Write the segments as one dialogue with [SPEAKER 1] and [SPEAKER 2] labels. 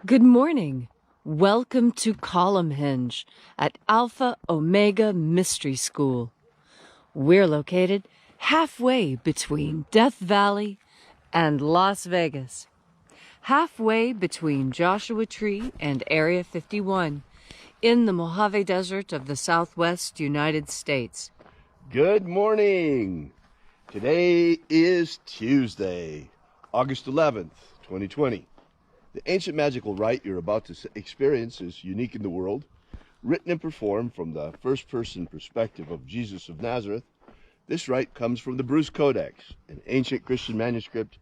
[SPEAKER 1] Good morning. Welcome to Column Hinge at Alpha Ωmega Mystery School. We're located halfway between Death Valley and Las Vegas. Halfway between Joshua Tree and Area 51 in the Mojave Desert of the Southwest United States.
[SPEAKER 2] Good morning. Today is Tuesday, August 11th, 2020. The ancient magical rite you're about to experience is unique in the world, written and performed from the first-person perspective of Jesus of Nazareth. This rite comes from the Bruce Codex, an ancient Christian manuscript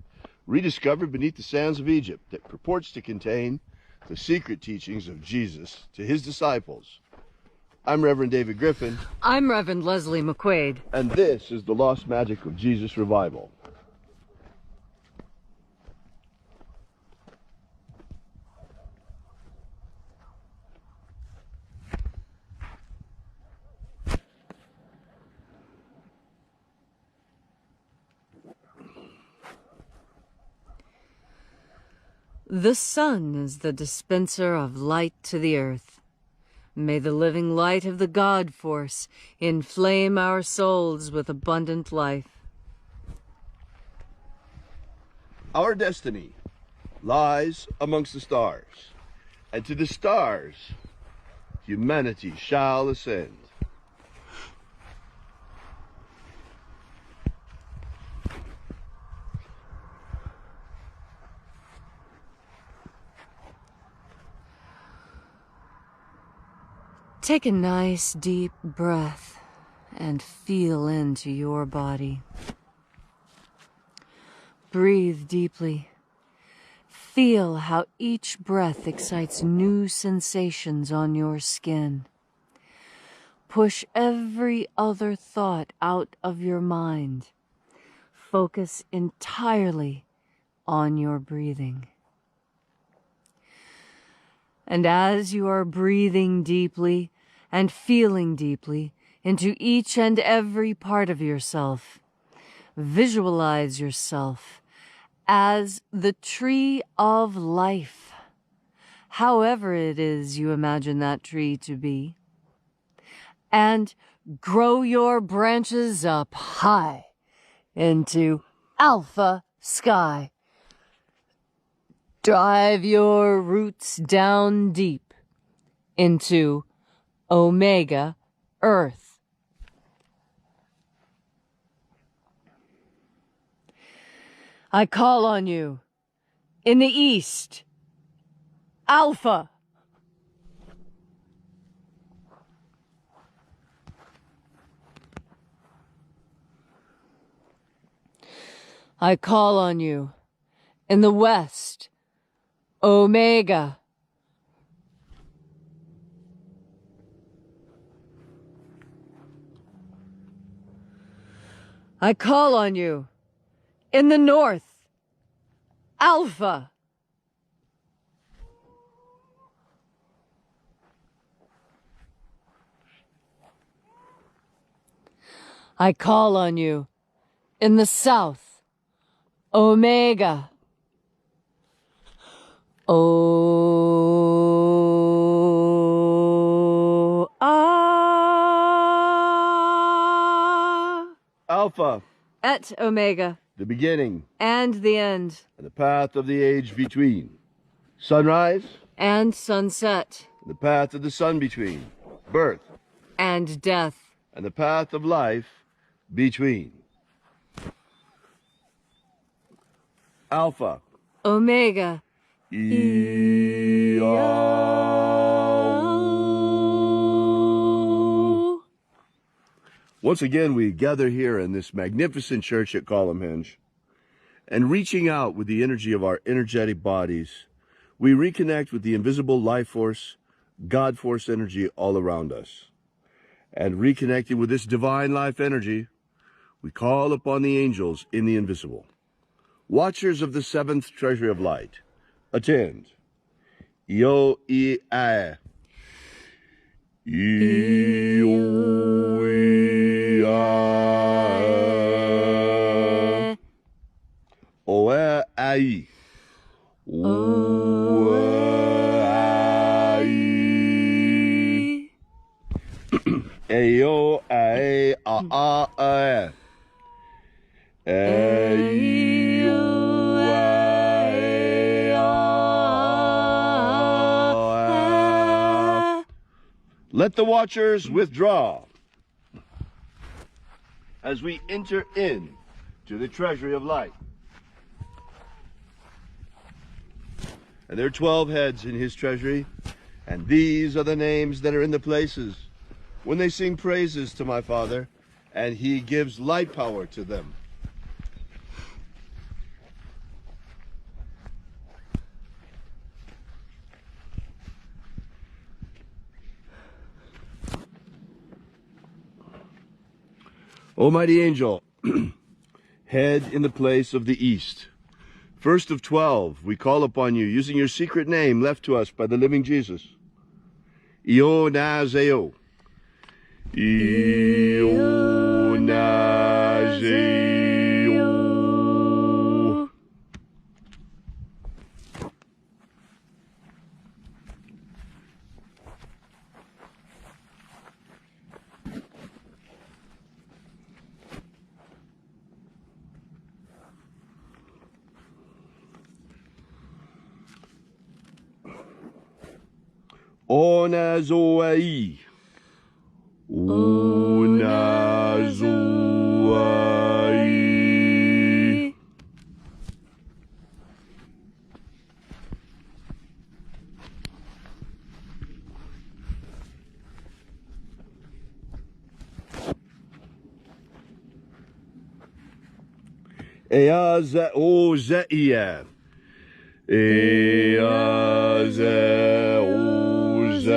[SPEAKER 2] rediscovered beneath the sands of Egypt that purports to contain the secret teachings of Jesus to his disciples. I'm Reverend David Griffin.
[SPEAKER 1] I'm Reverend Leslie McQuade.
[SPEAKER 2] And this is the Lost Magic of Jesus Revival.
[SPEAKER 1] The sun is the dispenser of light to the earth. May the living light of the God Force inflame our souls with abundant life.
[SPEAKER 2] Our destiny lies amongst the stars, and to the stars humanity shall ascend.
[SPEAKER 1] Take a nice deep breath and feel into your body. Breathe deeply. Feel how each breath excites new sensations on your skin. Push every other thought out of your mind. Focus entirely on your breathing. And as you are breathing deeply and feeling deeply into each and every part of yourself, visualize yourself as the tree of life, however it is you imagine that tree to be, and grow your branches up high into alpha sky. Drive your roots down deep into Omega Earth. I call on you in the east, Alpha. I call on you in the west, Omega. I call on you in the north, Alpha. I call on you in the south, Omega.
[SPEAKER 2] Alpha,
[SPEAKER 1] et Omega,
[SPEAKER 2] the beginning
[SPEAKER 1] and the end,
[SPEAKER 2] and the path of the age between. Sunrise
[SPEAKER 1] and sunset,
[SPEAKER 2] and the path of the sun between. Birth
[SPEAKER 1] and death,
[SPEAKER 2] and the path of life between. Alpha,
[SPEAKER 1] Omega,
[SPEAKER 2] Once again, we gather here in this magnificent church at Column Hinge, and reaching out with the energy of our energetic bodies, we reconnect with the invisible life force, God force energy all around us. And reconnecting with this divine life energy, we call upon the angels in the invisible. Watchers of the seventh treasury of light, attend. Yo e I. Yo e I. O e ai. O e Ayo, ae, a, a. Ayo, ae, a. Let the watchers withdraw as we enter in to the Treasury of Light. And there are 12 heads in his treasury, and these are the names that are in the places when they sing praises to my Father, and he gives light power to them. O mighty angel, head in the place of the east, first of 12, we call upon you, using your secret name left to us by the living Jesus. Io Nazeo. Io Nazeo. Onazoai. Onazoai. Eaza ozeia. Eaza ozeia.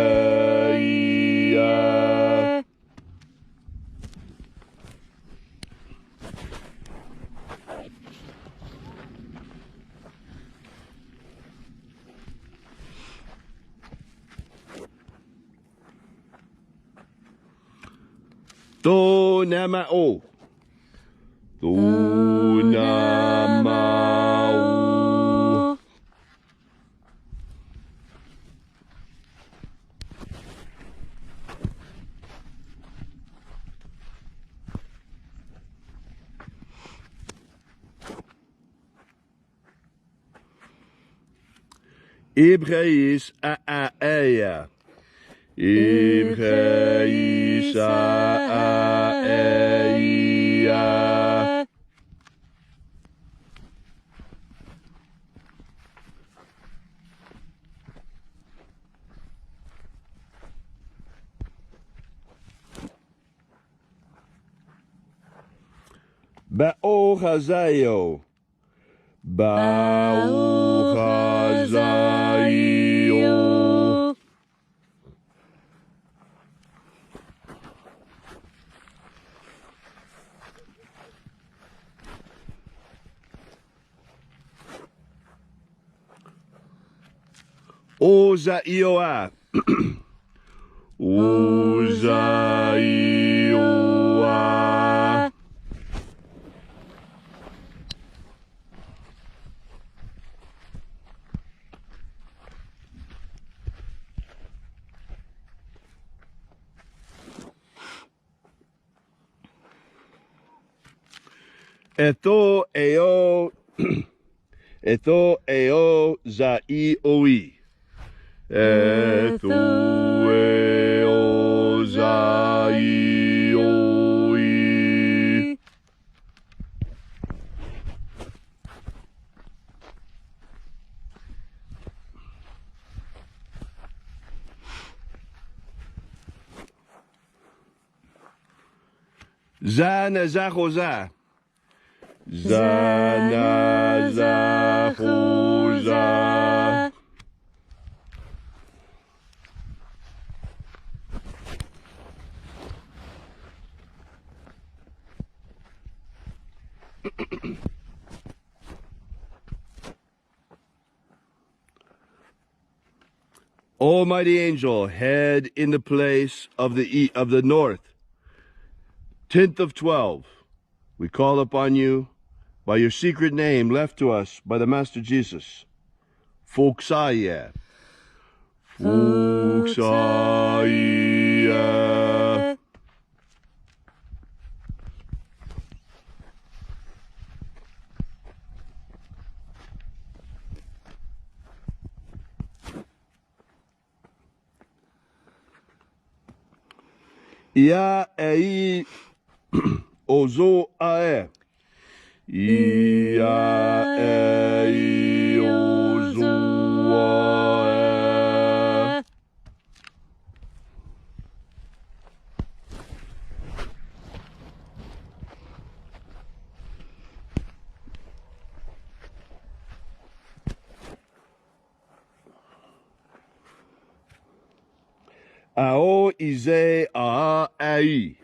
[SPEAKER 2] To namao. To namao. Ibreis a eia. Ibreis a eia. Baohazaio. Baohazaio. Ozaioa. Ozaioa. Etho eo. Etho eo zai oi. Etho eo zai oi. Zana zahoza. Zana zahoza. Almighty angel, head in the place of the north, 10th of 12, we call upon you by your secret name left to us by the Master Jesus. Foxaya. Foxaya. Ia ei ozo ae. Ia ei ozo ae. Ao ize a ai.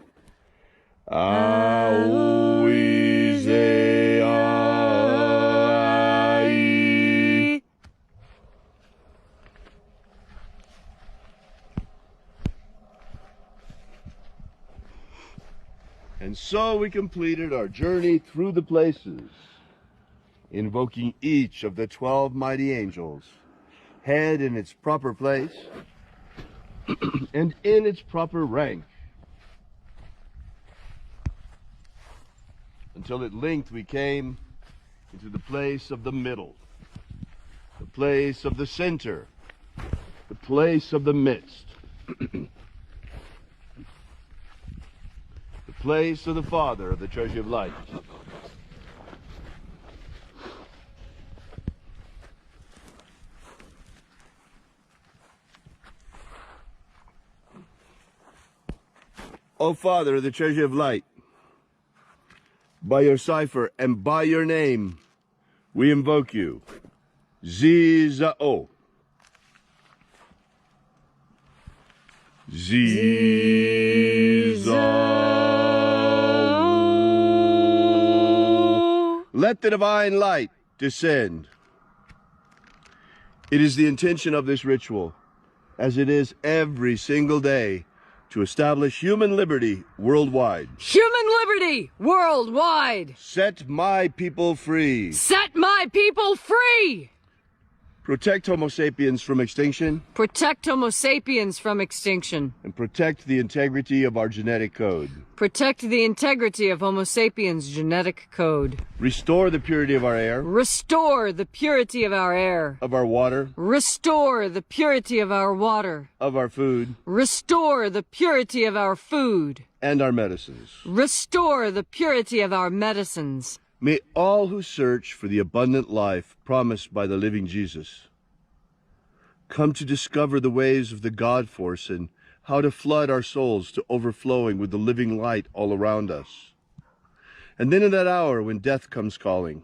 [SPEAKER 2] Ao ize a ai. And so we completed our journey through the places, invoking each of the 12 mighty angels, head in its proper place, and in its proper rank, until at length we came into the place of the middle, the place of the center, the place of the midst, the place of the Father of the Treasury of Light. O Father of the Treasury of Light, by your cipher and by your name, we invoke you. Zizao. Zizao. Let the divine light descend. It is the intention of this ritual, as it is every single day, to establish human liberty worldwide.
[SPEAKER 1] Human liberty worldwide!
[SPEAKER 2] Set my people free.
[SPEAKER 1] Set my people free!
[SPEAKER 2] Protect Homo sapiens from extinction.
[SPEAKER 1] Protect Homo sapiens from extinction.
[SPEAKER 2] And protect the integrity of our genetic code.
[SPEAKER 1] Protect the integrity of Homo sapiens' genetic code.
[SPEAKER 2] Restore the purity of our air.
[SPEAKER 1] Restore the purity of our air.
[SPEAKER 2] Of our water.
[SPEAKER 1] Restore the purity of our water.
[SPEAKER 2] Of our food.
[SPEAKER 1] Restore the purity of our food.
[SPEAKER 2] And our medicines.
[SPEAKER 1] Restore the purity of our medicines.
[SPEAKER 2] May all who search for the abundant life promised by the living Jesus come to discover the ways of the God force and how to flood our souls to overflowing with the living light all around us. And then in that hour when death comes calling,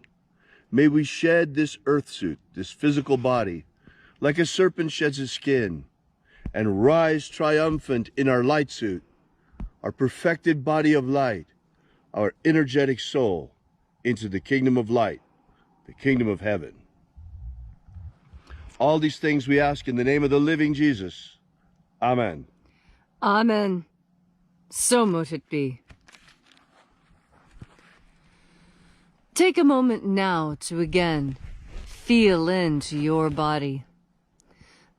[SPEAKER 2] may we shed this earth suit, this physical body, like a serpent sheds his skin, and rise triumphant in our light suit, our perfected body of light, our energetic soul, into the kingdom of light, the kingdom of heaven. All these things we ask in the name of the living Jesus. Amen.
[SPEAKER 1] Amen. So mote it be. Take a moment now to again feel into your body.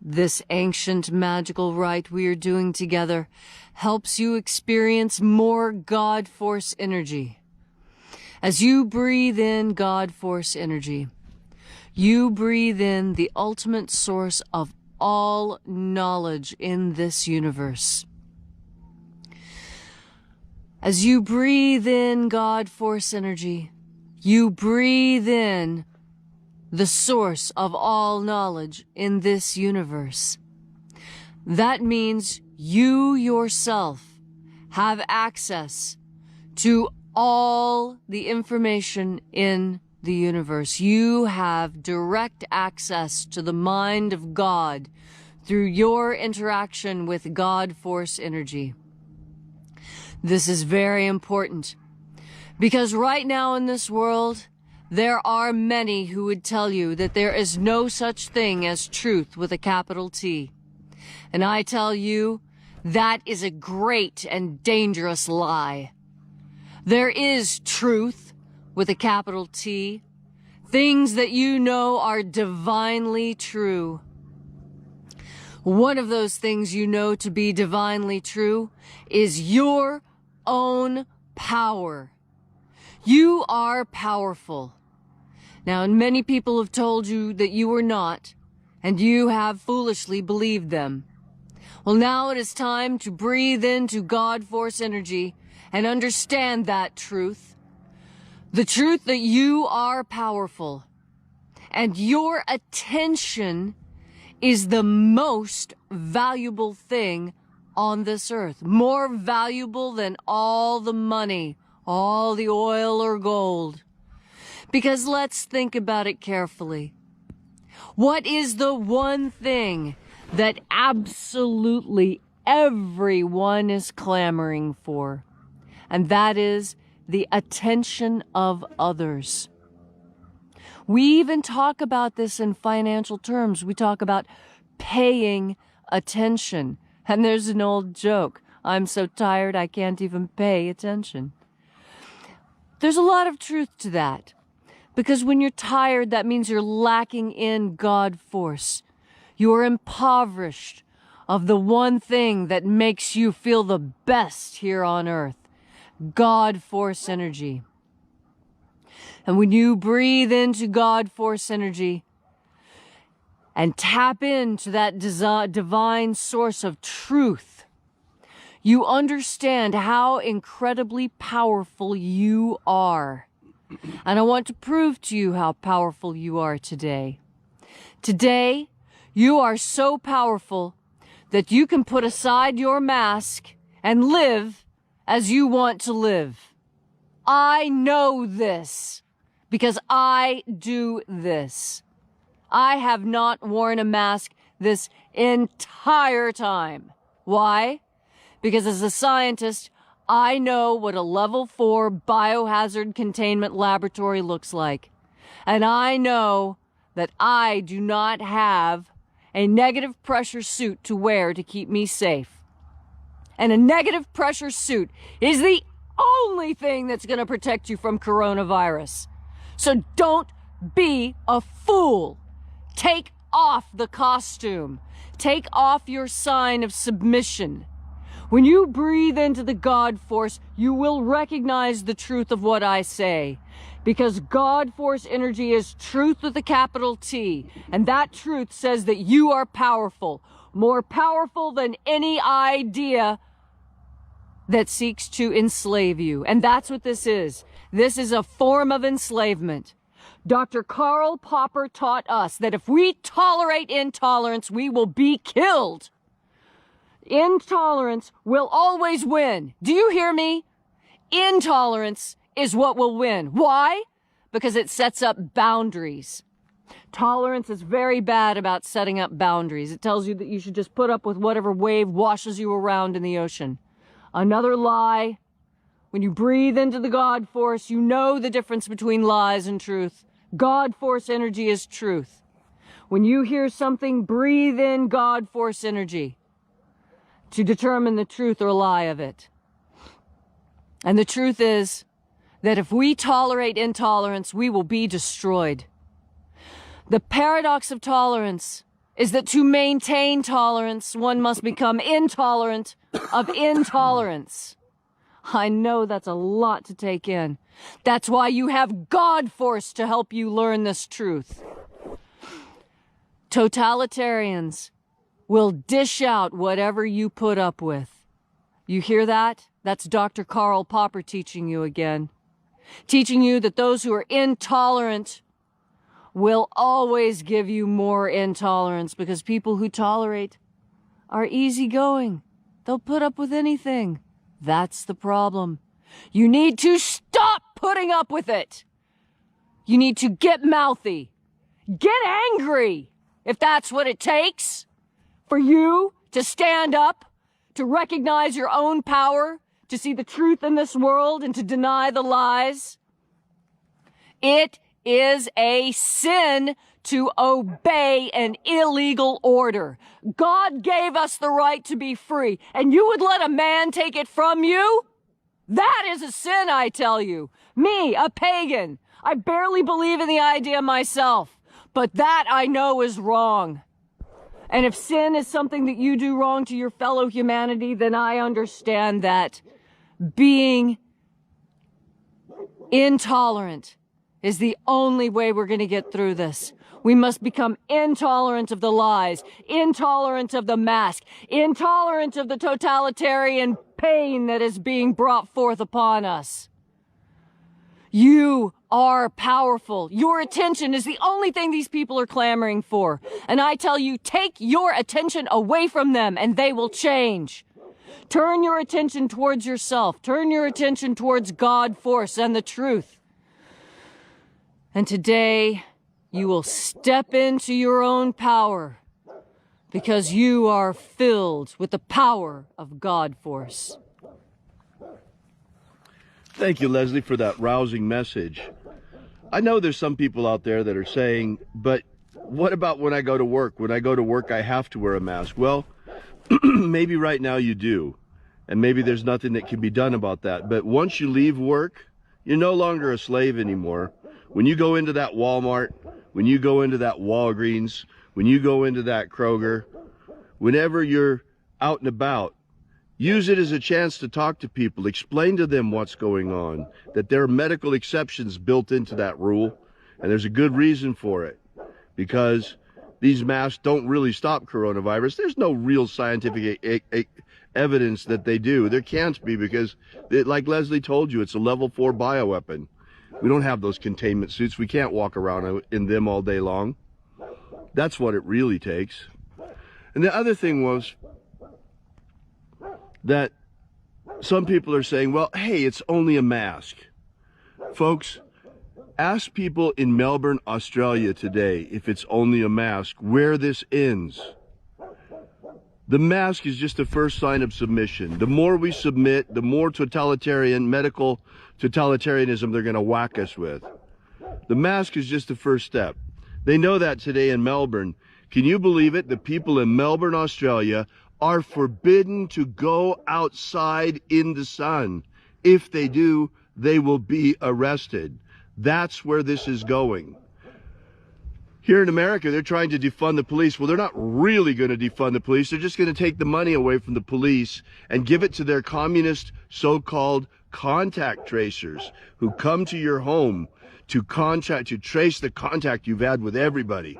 [SPEAKER 1] This ancient magical rite we are doing together helps you experience more God Force energy. As you breathe in God Force energy, you breathe in the ultimate source of all knowledge in this universe. As you breathe in God Force energy, you breathe in the source of all knowledge in this universe. That means you yourself have access to all the information in the universe. You have direct access to the mind of God through your interaction with God Force energy. This is very important because right now in this world, there are many who would tell you that there is no such thing as truth with a capital T. And I tell you, that is a great and dangerous lie. There is truth with a capital T. Things that you know are divinely true. One of those things you know to be divinely true is your own power. You are powerful. Now, and many people have told you that you are not, and you have foolishly believed them. Well, now it is time to breathe into God Force energy and understand that truth. The truth that you are powerful and your attention is the most valuable thing on this earth. More valuable than all the money, all the oil or gold. Because let's think about it carefully. What is the one thing that absolutely everyone is clamoring for? And that is the attention of others. We even talk about this in financial terms. We talk about paying attention. And there's an old joke. I'm so tired I can't even pay attention. There's a lot of truth to that. Because when you're tired, that means you're lacking in God Force. You are impoverished of the one thing that makes you feel the best here on earth. God Force energy. And when you breathe into God Force energy and tap into that divine source of truth, you understand how incredibly powerful you are. And I want to prove to you how powerful you are today. Today, you are so powerful that you can put aside your mask and live as you want to live. I know this because I do this. I have not worn a mask this entire time. Why? Because as a scientist, I know what a level 4 biohazard containment laboratory looks like. And I know that I do not have a negative pressure suit to wear to keep me safe. And a negative pressure suit is the only thing that's going to protect you from coronavirus. So don't be a fool. Take off the costume. Take off your sign of submission. When you breathe into the God Force, you will recognize the truth of what I say. Because God Force energy is truth with a capital T. And that truth says that you are powerful. More powerful than any idea that seeks to enslave you. And that's what this is. This is a form of enslavement. Dr. Karl Popper taught us that if we tolerate intolerance, we will be killed. Intolerance will always win. Do you hear me? Intolerance is what will win. Why? Because it sets up boundaries. Tolerance is very bad about setting up boundaries. It tells you that you should just put up with whatever wave washes you around in the ocean. Another lie. When you breathe into the God Force, you know the difference between lies and truth. God Force energy is truth. When you hear something, breathe in God Force energy to determine the truth or lie of it. And the truth is that if we tolerate intolerance, we will be destroyed. The paradox of tolerance is that to maintain tolerance, one must become intolerant of intolerance. I know that's a lot to take in. That's why you have God Force to help you learn this truth. Totalitarians will dish out whatever you put up with. You hear that? That's Dr. Karl Popper teaching you again. Teaching you that those who are intolerant will always give you more intolerance because people who tolerate are easygoing. They'll put up with anything. That's the problem. You need to stop putting up with it. You need to get mouthy. Get angry, if that's what it takes for you to stand up, to recognize your own power, to see the truth in this world and to deny the lies. It is a sin to obey an illegal order. God gave us the right to be free, and you would let a man take it from you? That is a sin, I tell you. Me, a pagan. I barely believe in the idea myself, but that I know is wrong. And if sin is something that you do wrong to your fellow humanity, then I understand that being intolerant is the only way we're going to get through this. We must become intolerant of the lies, intolerant of the mask, intolerant of the totalitarian pain that is being brought forth upon us. You are powerful. Your attention is the only thing these people are clamoring for. And I tell you, take your attention away from them and they will change. Turn your attention towards yourself. Turn your attention towards God, force, and the truth. And today, you will step into your own power because you are filled with the power of God force.
[SPEAKER 2] Thank you, Leslie, for that rousing message. I know there's some people out there that are saying, but what about when I go to work? When I go to work, I have to wear a mask. Well, maybe right now you do, and maybe there's nothing that can be done about that. But once you leave work, you're no longer a slave anymore. When you go into that Walmart, when you go into that Walgreens, when you go into that Kroger, whenever you're out and about, use it as a chance to talk to people, explain to them what's going on, that there are medical exceptions built into that rule, and there's a good reason for it, because these masks don't really stop coronavirus. There's no real scientific evidence that they do. There can't be, because, like Leslie told you, it's a level 4 bioweapon. We don't have those containment suits. We can't walk around in them all day long. That's what it really takes. And the other thing was that some people are saying, well, hey, it's only a mask. Folks, ask people in Melbourne, Australia today if it's only a mask, where this ends. The mask is just the first sign of submission. The more we submit, the more medical totalitarianism they're going to whack us with. The mask is just the first step. They know that today in Melbourne. Can you believe it? The people in Melbourne, Australia are forbidden to go outside in the sun. If they do, they will be arrested. That's where this is going. Here in America, they're trying to defund the police. Well, they're not really going to defund the police. They're just going to take the money away from the police and give it to their communist so-called contact tracers who come to your home to trace the contact you've had with everybody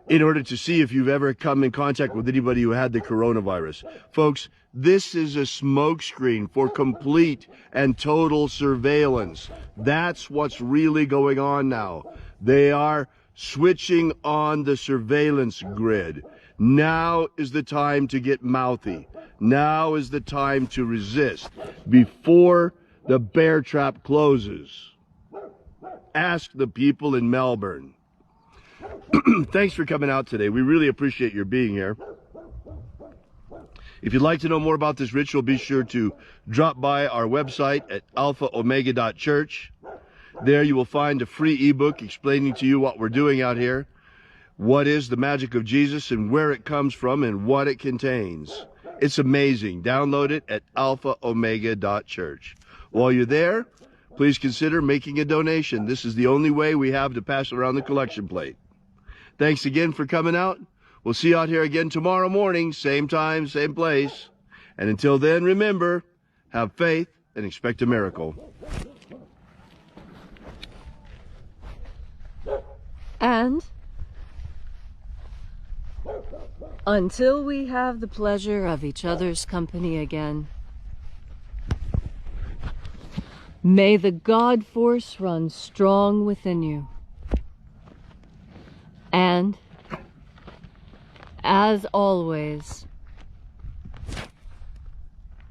[SPEAKER 2] in order to see if you've ever come in contact with anybody who had the coronavirus. Folks, this is a smokescreen for complete and total surveillance. That's what's really going on now. They are switching on the surveillance grid. Now is the time to get mouthy. Now is the time to resist before the bear trap closes. Ask the people in Melbourne. Thanks for coming out today. We really appreciate your being here. If you'd like to know more about this ritual, be sure to drop by our website at alphaomega.church. There you will find a free ebook explaining to you what we're doing out here, what is the magic of Jesus and where it comes from and what it contains. It's amazing. Download it at alphaomega.church. While you're there, please consider making a donation. This is the only way we have to pass around the collection plate. Thanks again for coming out. We'll see you out here again tomorrow morning, same time, same place. And until then, remember, have faith and expect a miracle.
[SPEAKER 1] And until we have the pleasure of each other's company again, may the God force run strong within you. And, as always,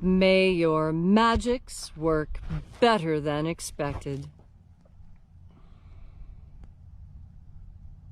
[SPEAKER 1] may your magics work better than expected.